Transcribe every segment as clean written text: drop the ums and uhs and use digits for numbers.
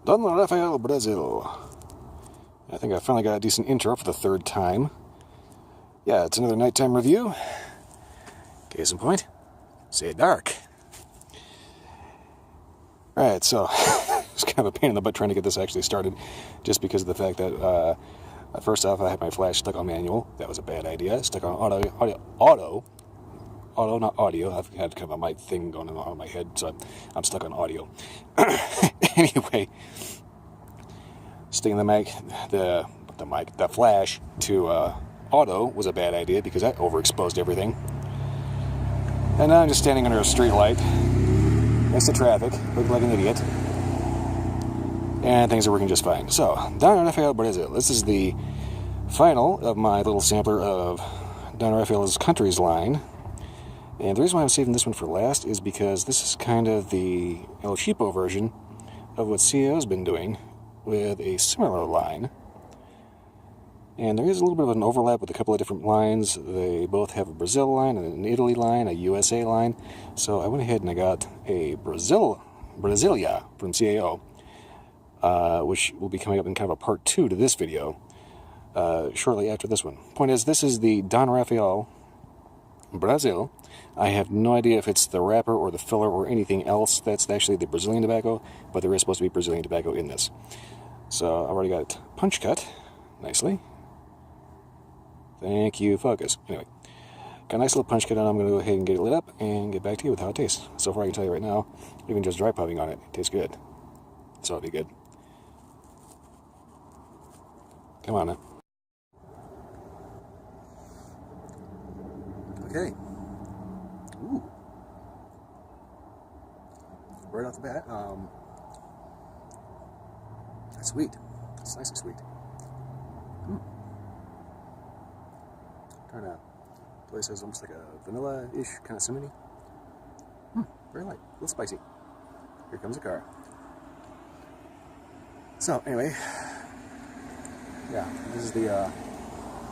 Don Rafeal Brasil. I think I finally got a decent intro for the third time. Yeah, it's another nighttime review. Case in point, Cigar. Alright, so it's kind of a pain in the butt trying to get this actually started, just because of the fact that, first off, I had my flash stuck on manual. That was a bad idea. Stuck on auto, not audio. I've had kind of a mic thing going on in my head, so I'm stuck on audio. Anyway, sticking the flash to auto was a bad idea because that overexposed everything. And now I'm just standing under a street light next to traffic, looking like an idiot, and things are working just fine. So, Don Rafeal Brasil. This is the final of my little sampler of Don Rafeal's Countries line. And the reason why I'm saving this one for last is because this is kind of the El Cheapo version of what CAO's been doing with a similar line. And there is a little bit of an overlap with a couple of different lines. They both have a Brazil line, an Italy line, a USA line. So I went ahead and I got a Brasilia from CAO, which will be coming up in kind of a part 2 to this video shortly after this one. Point is, this is the Don Rafeal Brasil. I have no idea if it's the wrapper or the filler or anything else that's actually the Brazilian tobacco, but there is supposed to be Brazilian tobacco in this. So I've already got it punch cut nicely. Thank you, focus. Anyway, got a nice little punch cut on. I'm going to go ahead and get it lit up and get back to you with how it tastes. So far, I can tell you right now, even just dry puffing on it, it tastes good. So it'll be good. Come on now. Okay. Ooh. Right off the bat, that's sweet. It's nice and sweet. Kind of place has almost like a vanilla-ish kind of cinnamony. Very light, a little spicy. Here comes a car. So anyway, yeah, this is the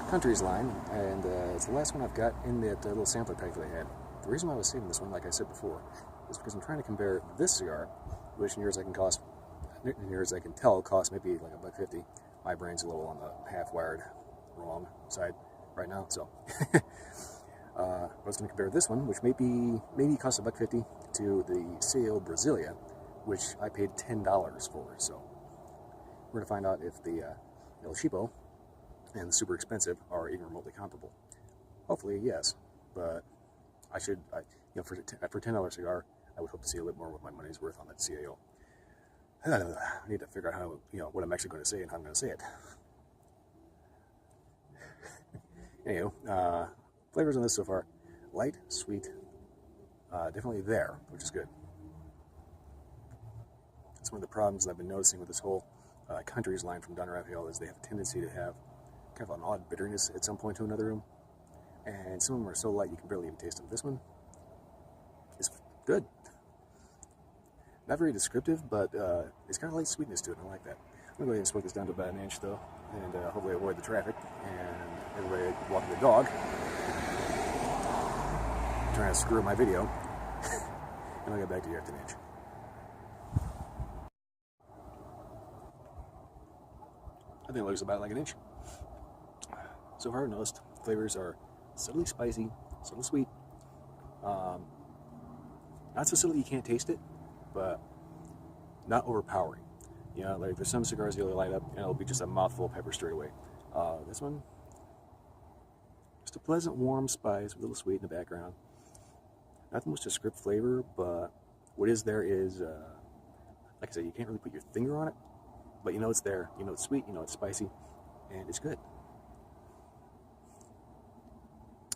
Countries line, and it's the last one I've got in that little sampler pack that I had. The reason why I was saving this one, like I said before, is because I'm trying to compare this cigar, which near as I can tell costs maybe like $1.50. My brain's a little on the half-wired wrong side right now, so I was going to compare this one, which maybe costs $1.50, to the CAO Brasilia, which I paid $10 for. So we're going to find out if the El Cheapo and the super expensive are even remotely comparable. Hopefully, yes, but for a $10 cigar, I would hope to see a little more what my money's worth on that CAO. I need to figure out how, what I'm actually going to say and how I'm going to say it. Anywho, flavors on this so far: light, sweet, definitely there, which is good. That's one of the problems that I've been noticing with this whole Countries line from Don Rafeal is they have a tendency to have kind of an odd bitterness at some point to another. And some of them are so light you can barely even taste them. This one is good. Not very descriptive, but it's got a light sweetness to it, and I like that. I'm going to go ahead and smoke this down to about an inch, though, and hopefully avoid the traffic and everybody walking the dog. I'm trying to screw up my video, and I'll get back to you after an inch. I think it looks about like an inch. So far, I've noticed flavors are subtly spicy, subtly sweet. Not so subtly you can't taste it, but not overpowering. Like there's some cigars you'll light up and it'll be just a mouthful of pepper straight away. This one, just a pleasant warm spice with a little sweet in the background. Not the most descriptive flavor, but what is there is, like I said, you can't really put your finger on it, but it's there. It's sweet, it's spicy, and it's good.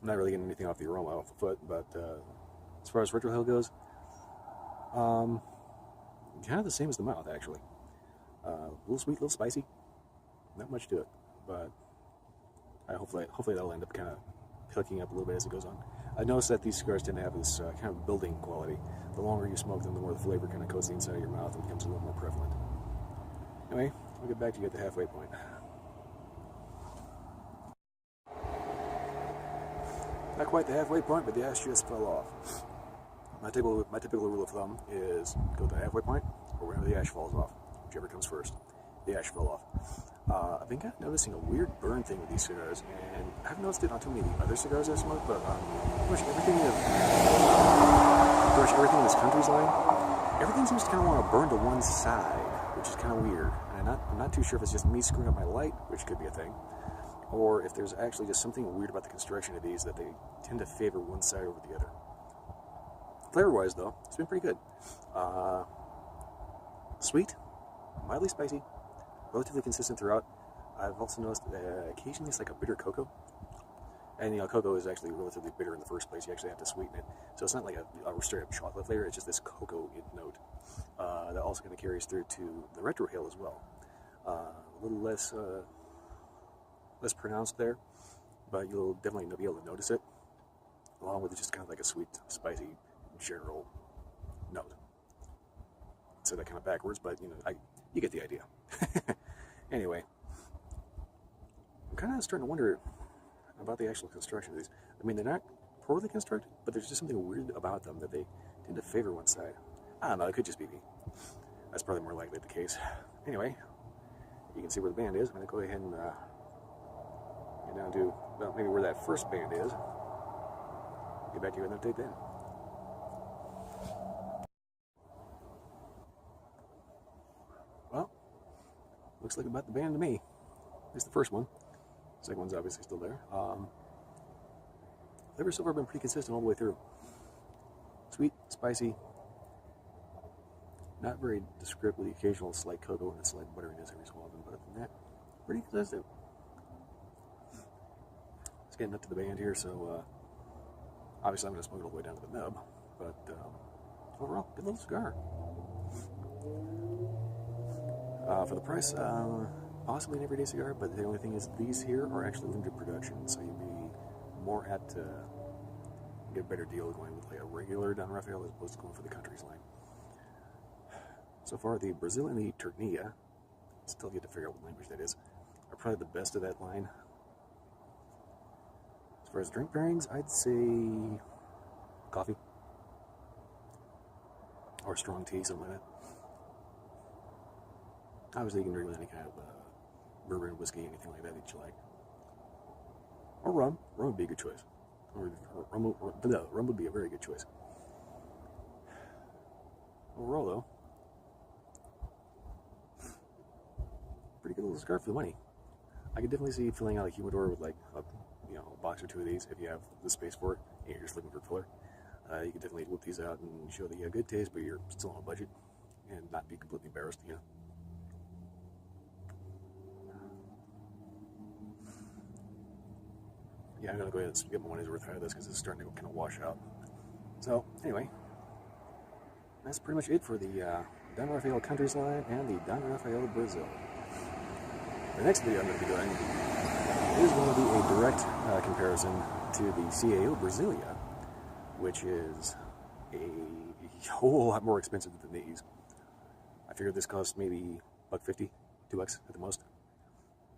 I'm not really getting anything off the aroma off the foot, but as far as retrohale goes, kind of the same as the mouth, actually. A little sweet, a little spicy. Not much to it, but hopefully that'll end up kind of hooking up a little bit as it goes on. I noticed that these cigars tend to have this kind of building quality. The longer you smoke them, the more the flavor kind of coats the inside of your mouth and becomes a little more prevalent. Anyway, I'll get back to you at the halfway point. Not quite the halfway point, but the ash just fell off. My typical rule of thumb is go to the halfway point or wherever the ash falls off. whichever comes first. The ash fell off. I've been kind of noticing a weird burn thing with these cigars, and I've noticed it on too many of the other cigars I smoke, but pretty much everything in this country's line, everything seems to kind of want to burn to one side, which is kind of weird. And I'm not too sure if it's just me screwing up my light, which could be a thing, or if there's actually just something weird about the construction of these that they tend to favor one side over the other. Flavor-wise, though, it's been pretty good. Sweet, mildly spicy, relatively consistent throughout. I've also noticed occasionally it's like a bitter cocoa. And, you know, cocoa is actually relatively bitter in the first place. You actually have to sweeten it. So it's not like a straight up chocolate flavor. It's just this cocoa note. That also kind of carries through to the retrohale as well. A little less pronounced there, but you'll definitely be able to notice it, along with just kind of like a sweet, spicy, general note. So that kind of backwards, but you know, you get the idea. Anyway, I'm kind of starting to wonder about the actual construction of these. I mean, they're not poorly constructed, but there's just something weird about them that they tend to favor one side. I don't know, it could just be me. That's probably more likely the case. Anyway, you can see where the band is. I'm going to go ahead and get down to, well, maybe where that first band is. Get back to you with an update then. Well, looks like about the band to me. At least the first one. The second one's obviously still there. Flavor so far been pretty consistent all the way through. Sweet, spicy, not very descriptive, with the occasional slight cocoa and a slight butteriness every so often, but other than that, pretty consistent. It's getting up to the band here, so obviously I'm going to smoke it all the way down to the nub, but overall, good little cigar. For the price, possibly an everyday cigar, but the only thing is these here are actually limited production, so you'd be more apt to get a better deal going with like a regular Don Rafeal as opposed to going for the country's line. So far, the Brazil and the Ternilla, still get to figure out what language that is, are probably the best of that line. As far as drink pairings, I'd say coffee or strong tea, something like that. Obviously, you can drink with any kind of bourbon, whiskey, anything like that that you like. Or rum. Rum would be a good choice. Rum would be a very good choice. Overall, though, pretty good little cigar for the money. I could definitely see filling out a humidor with like a box or two of these if you have the space for it and you're just looking for filler. You could definitely whip these out and show that you have good taste, but you're still on a budget and not be completely embarrassed, you know. Yeah, I'm going to go ahead and get my money's worth out of this because it's starting to kind of wash out. So, anyway, that's pretty much it for the Don Rafeal Country's line and the Don Rafeal Brasil. The next video I'm going to be doing is going to be a direct comparison to the CAO Brasilia, which is a whole lot more expensive than these. I figured this cost maybe $1.50, $2 at the most.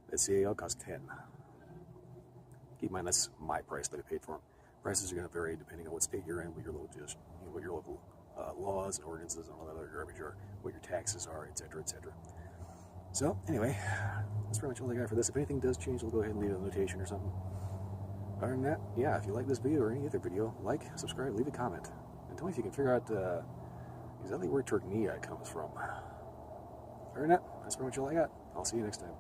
The CAO cost $10. Keep in mind, that's my price that I paid for them. Prices are going to vary depending on what state you're in, what your local laws and ordinances and all that other garbage are, what your taxes are, etc., etc. So, anyway, that's pretty much all I got for this. If anything does change, I'll go ahead and leave a notation or something. Other than that, yeah, if you like this video or any other video, like, subscribe, leave a comment, and tell me if you can figure out exactly where Ternilla comes from. Other than that, that's pretty much all I got. I'll see you next time.